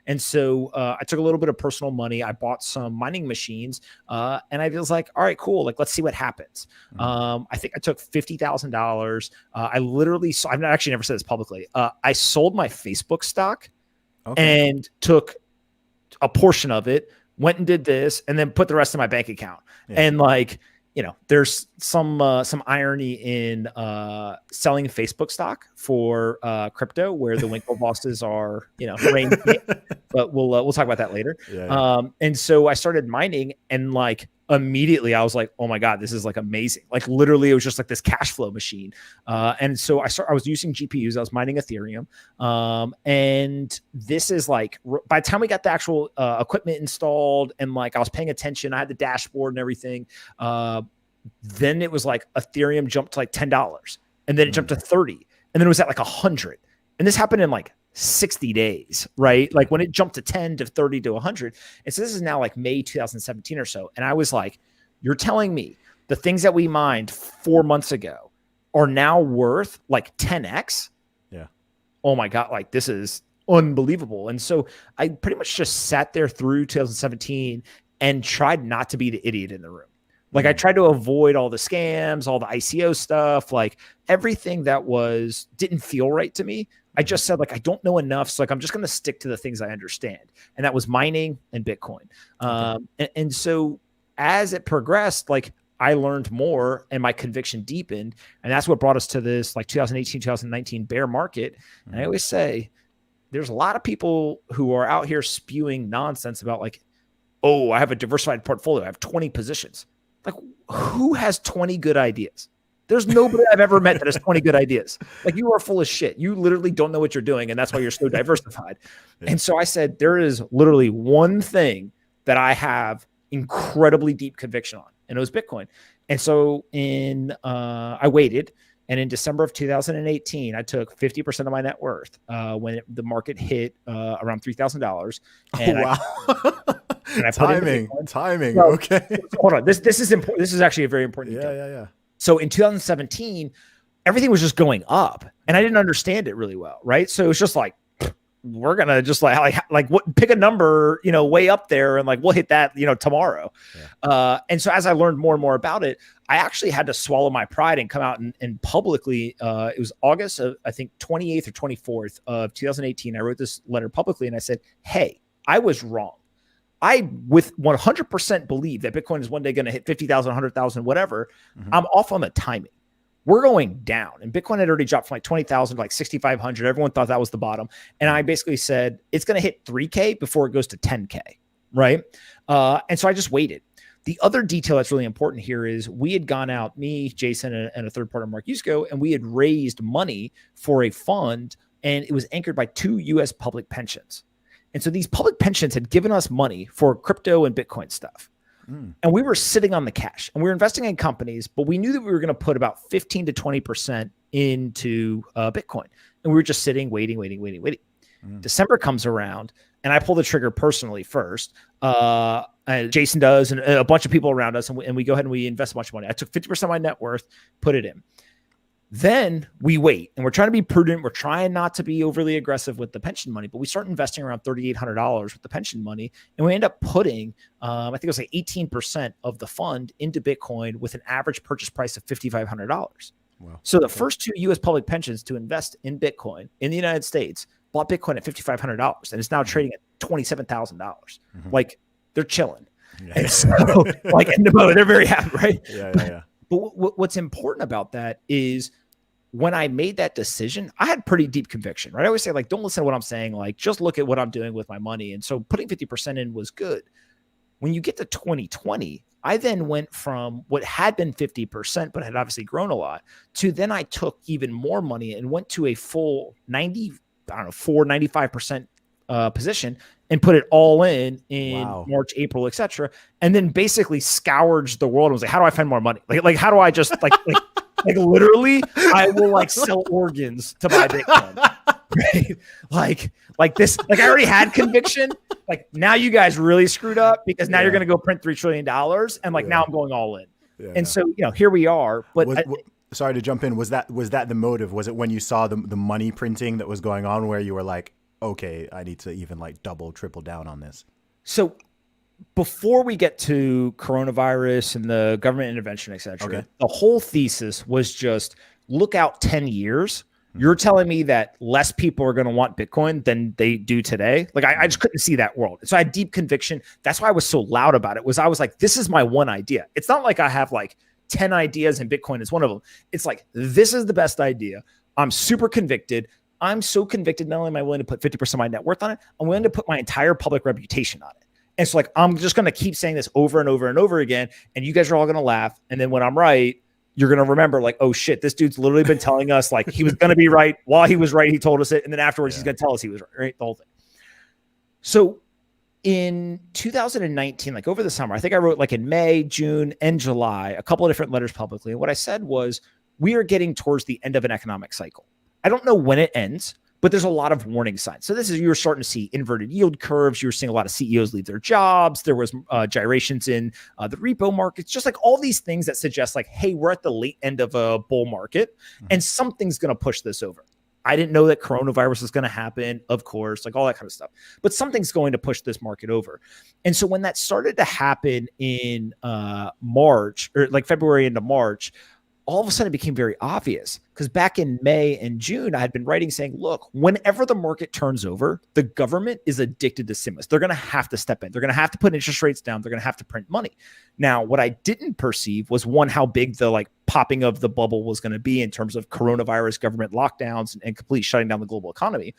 And so I took a little bit of personal money. I bought some mining machines, and I was like, all right, cool. Like, let's see what happens. I think I took $50,000. I literally, I've actually never said this publicly. I sold my Facebook stock and took a portion of it, went and did this, and then put the rest in my bank account. And like, you know, there's some irony in selling Facebook stock for crypto, where the Winklevosses are, you know, reigning. But we'll talk about that later. And so I started mining, and like immediately I was like, oh my God, this is like amazing. Like literally, it was just like this cash flow machine. And so I was using GPUs. I was mining Ethereum, and this is like by the time we got the actual equipment installed, and like I was paying attention, I had the dashboard and everything. Then it was like Ethereum jumped to like $10, and then it jumped to 30, and then it was at like 100. And this happened in like 60 days, right? Like when it jumped to 10 to 30 to 100. And so this is now like May 2017 or so. And I was like, you're telling me the things that we mined 4 months ago are now worth like 10x? Yeah. Oh my God. Like this is unbelievable. And so I pretty much just sat there through 2017 and tried not to be the idiot in the room. Like I tried to avoid all the scams, all the ICO stuff, like everything that didn't feel right to me. I just said like, I don't know enough. So like, I'm just going to stick to the things I understand. And that was mining and Bitcoin. And so as it progressed, like I learned more and my conviction deepened. And that's what brought us to this like 2018, 2019 bear market. And I always say there's a lot of people who are out here spewing nonsense about like, oh, I have a diversified portfolio. I have 20 positions. Like, who has 20 good ideas? There's nobody I've ever met that has 20 good ideas. Like, you are full of shit. You literally don't know what you're doing, and that's why you're so diversified. And so I said, there is literally one thing that I have incredibly deep conviction on, and it was Bitcoin. And so I waited, and in December of 2018, I took 50% of my net worth when the market hit around $3,000. And Timing. So, okay. Hold on. This is important. This is actually a very important detail. Yeah. So in 2017, everything was just going up, and I didn't understand it really well, right? So it was just like, we're gonna just pick a number, you know, way up there, and like we'll hit that, you know, tomorrow. And so as I learned more and more about it, I actually had to swallow my pride and come out and publicly. It was August of, I think, 28th or 24th of 2018. I wrote this letter publicly, and I said, "Hey, I was wrong. I with 100% believe that Bitcoin is one day going to hit 50,000, 100,000, whatever. I'm off on the timing. We're going down." And Bitcoin had already dropped from like 20,000 to like 6,500. Everyone thought that was the bottom. And I basically said, it's going to hit 3K before it goes to 10K. Right. And so I just waited. The other detail that's really important here is we had gone out, me, Jason, and a third partner, Mark Yusko, and we had raised money for a fund, and it was anchored by 2 US public pensions. And so these public pensions had given us money for crypto and Bitcoin stuff. And we were sitting on the cash, and we were investing in companies, but we knew that we were going to put about 15 to 20% into Bitcoin. And we were just sitting, waiting. December comes around, and I pull the trigger personally first. Jason does, and a bunch of people around us, and we go ahead and we invest a bunch of money. I took 50% of my net worth, put it in. Then we wait, and we're trying to be prudent. We're trying not to be overly aggressive with the pension money, but we start investing around $3,800 with the pension money, and we end up putting, I think it was like 18% of the fund into Bitcoin with an average purchase price of $5,500. Wow. So the first 2 U.S. public pensions to invest in Bitcoin in the United States bought Bitcoin at $5,500, and it's now trading at $27,000. Like, they're chilling. And so, like, they're very happy, right? Yeah. But what's important about that is when I made that decision, I had pretty deep conviction, right? I always say, like, don't listen to what I'm saying. Like, just look at what I'm doing with my money. And so putting 50% in was good. When you get to 2020, I then went from what had been 50%, but had obviously grown a lot, to then I took even more money and went to a full 95% position and put it all in March, April, etc. And then basically scoured the world and was like, how do I find more money? Like how do I just like literally I will like sell organs to buy Bitcoin. Right? Like this, like I already had conviction. Like, now you guys really screwed up, because now you're going to go print $3 trillion. And like, now I'm going all in. And so, you know, here we are, but sorry to jump in. Was that the motive? Was it when you saw the money printing that was going on where you were like, okay, I need to even like double, triple down on this? So before we get to coronavirus and the government intervention, et cetera, Okay. the whole thesis was just look out 10 years. You're Hmm. telling me that less people are going to want Bitcoin than they do today. Like I Hmm. just couldn't see that world. So I had deep conviction. That's why I was so loud about it was I was like, this is my one idea. It's not like I have like 10 ideas and Bitcoin is one of them. It's like, this is the best idea. I'm super convicted. I'm so convicted. Not only am I willing to put 50% of my net worth on it, I'm willing to put my entire public reputation on it. And so like, I'm just going to keep saying this over and over and over again. And you guys are all going to laugh. And then when I'm right, you're going to remember like, oh shit, this dude's literally been telling us like he was going to be right while he was right. He told us it. And then afterwards, he's going to tell us he was right, the whole thing. So in 2019, like over the summer, I think I wrote like in May, June, and July, a couple of different letters publicly. And what I said was, we are getting towards the end of an economic cycle. I don't know when it ends, but there's a lot of warning signs. So this is, you were starting to see inverted yield curves. You were seeing a lot of CEOs leave their jobs. There was gyrations in the repo markets, just like all these things that suggest like, hey, we're at the late end of a bull market and something's going to push this over. I didn't know that coronavirus was going to happen, of course, like all that kind of stuff, but something's going to push this market over. And so when that started to happen in March, or like February into March, all of a sudden it became very obvious because back in May and June, I had been writing saying, look, whenever the market turns over, the government is addicted to stimulus. They're going to have to step in. They're going to have to put interest rates down. They're going to have to print money. Now, what I didn't perceive was one, how big the like popping of the bubble was going to be in terms of coronavirus, government lockdowns, and complete shutting down the global economy.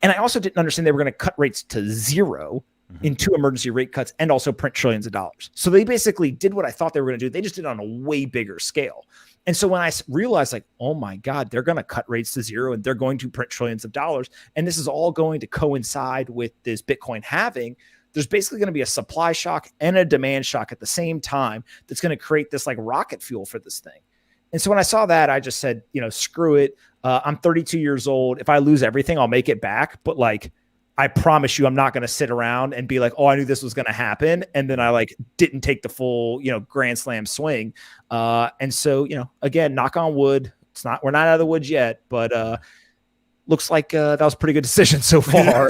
And I also didn't understand they were going to cut rates to zero in 2 emergency rate cuts and also print trillions of dollars. So they basically did what I thought they were going to do. They just did it on a way bigger scale. And so when I realized like, oh my God, they're going to cut rates to zero and they're going to print trillions of dollars. And this is all going to coincide with this Bitcoin halving. There's basically going to be a supply shock and a demand shock at the same time. That's going to create this like rocket fuel for this thing. And so when I saw that, I just said, you know, screw it. I'm 32 years old. If I lose everything, I'll make it back. But like, I promise you, I'm not going to sit around and be like, oh, I knew this was going to happen. And then I like didn't take the full, you know, grand slam swing. And so, you know, again, knock on wood. It's not, we're not out of the woods yet, but looks like that was a pretty good decision so far.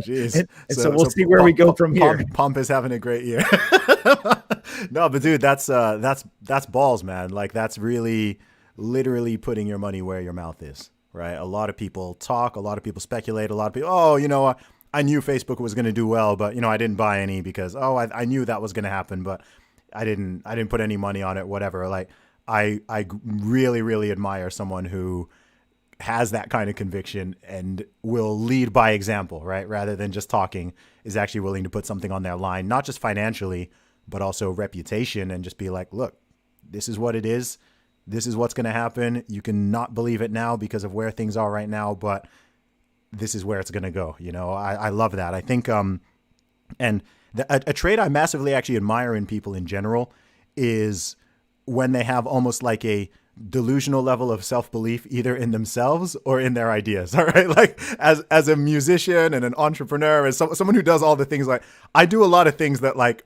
Jeez. And so we'll see where we go from here. Pomp is having a great year. No, but dude, that's balls, man. Like that's really literally putting your money where your mouth is. Right. A lot of people talk, a lot of people speculate, a lot of people, oh, you know, I knew Facebook was going to do well, but, you know, I didn't buy any because, oh, I knew that was going to happen, but I didn't put any money on it, whatever. Like I really, really admire someone who has that kind of conviction and will lead by example, right? Rather than just talking, is actually willing to put something on their line, not just financially, but also reputation, and just be like, look, this is what it is. This is what's going to happen. You can not believe it now because of where things are right now, but this is where it's going to go. You know, I love that. I think, and a trait I massively actually admire in people in general is when they have almost like a delusional level of self-belief either in themselves or in their ideas. All right. Like as a musician and an entrepreneur, as someone who does all the things, like I do a lot of things that like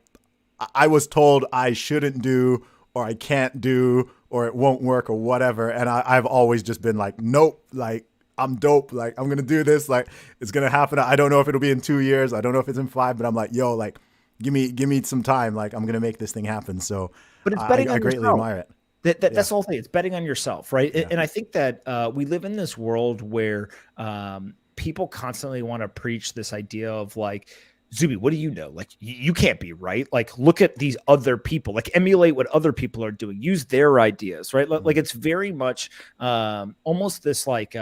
I was told I shouldn't do, or I can't do, or it won't work, or whatever. And I've always just been like, nope, like I'm dope. Like I'm going to do this. Like it's going to happen. I don't know if it'll be in 2 years. I don't know if it's in 5, but I'm like, yo, like give me some time. Like I'm going to make this thing happen. So but it's betting I greatly admire it. That's the whole thing. It's betting on yourself, right? Yeah. And I think that we live in this world where people constantly want to preach this idea of like, Zuby, what do you know? Like, you can't be right. Like, look at these other people. Like, emulate what other people are doing. Use their ideas, right? Like, it's very much almost this like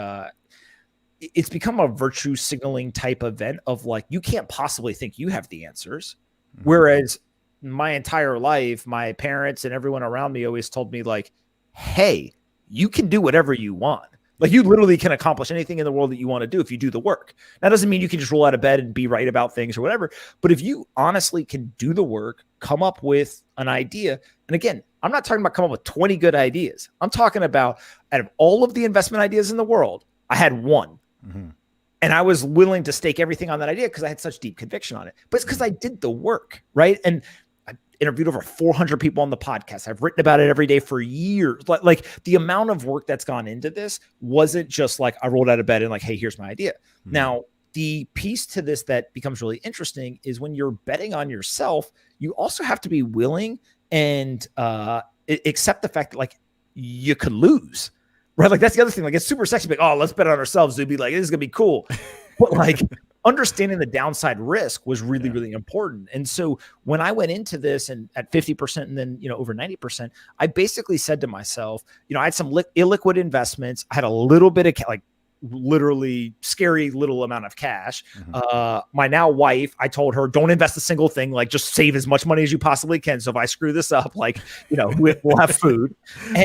it's become a virtue signaling type event of like, you can't possibly think you have the answers. Mm-hmm. Whereas my entire life, my parents and everyone around me always told me like, hey, you can do whatever you want. Like you literally can accomplish anything in the world that you want to do if you do the work. That doesn't mean you can just roll out of bed and be right about things or whatever. But if you honestly can do the work, come up with an idea. And again, I'm not talking about coming up with 20 good ideas. I'm talking about out of all of the investment ideas in the world, I had one. Mm-hmm. And I was willing to stake everything on that idea because I had such deep conviction on it. But it's because I did the work, right? And interviewed over 400 people on the podcast. I've written about it every day for years. Like the amount of work that's gone into this wasn't just like I rolled out of bed and like, hey, here's my idea. Mm-hmm. Now, the piece to this that becomes really interesting is when you're betting on yourself, you also have to be willing and accept the fact that like you could lose, right? Like that's the other thing. Like it's super sexy, like, oh, let's bet on ourselves, Zuby. Like this is gonna be cool. But like understanding the downside risk was really, really important. And so when I went into this and at 50% and then, over 90%, I basically said to myself, I had some illiquid investments. I had a little bit of like literally scary little amount of cash. Mm-hmm. My now wife, I told her, don't invest a single thing, like just save as much money as you possibly can. So if I screw this up, like, we'll have food.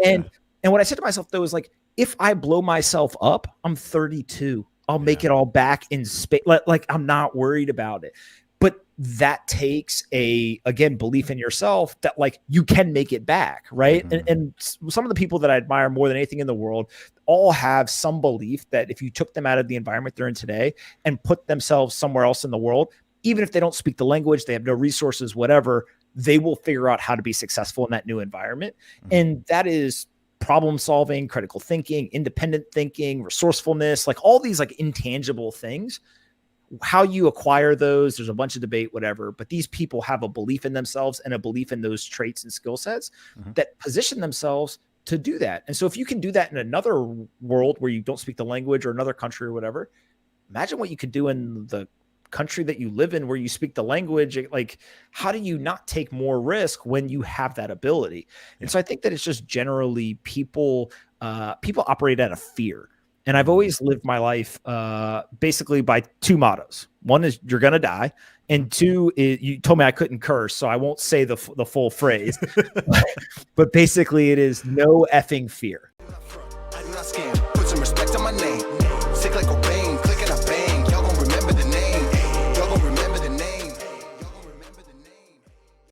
And what I said to myself though, is like, if I blow myself up, I'm 32. I'll make it all back in space. Like I'm not worried about it. But that takes again, belief in yourself that like you can make it back. Right. Mm-hmm. And some of the people that I admire more than anything in the world all have some belief that if you took them out of the environment they're in today and put themselves somewhere else in the world, even if they don't speak the language, they have no resources, whatever, they will figure out how to be successful in that new environment. Mm-hmm. And that is problem solving, critical thinking, independent thinking, resourcefulness, like all these like intangible things. How you acquire those, there's a bunch of debate, whatever, but these people have a belief in themselves and a belief in those traits and skill sets that position themselves to do that. And so if you can do that in another world where you don't speak the language or another country or whatever, imagine what you could do in the country that you live in where you speak the language. Like, how do you not take more risk when you have that ability? And so I think that it's just generally people operate out of fear. And I've always lived my life basically by two mottos. One is you're going to die. And two is, you told me I couldn't curse, so I won't say the full phrase. But basically it is no effing fear. I do not scam.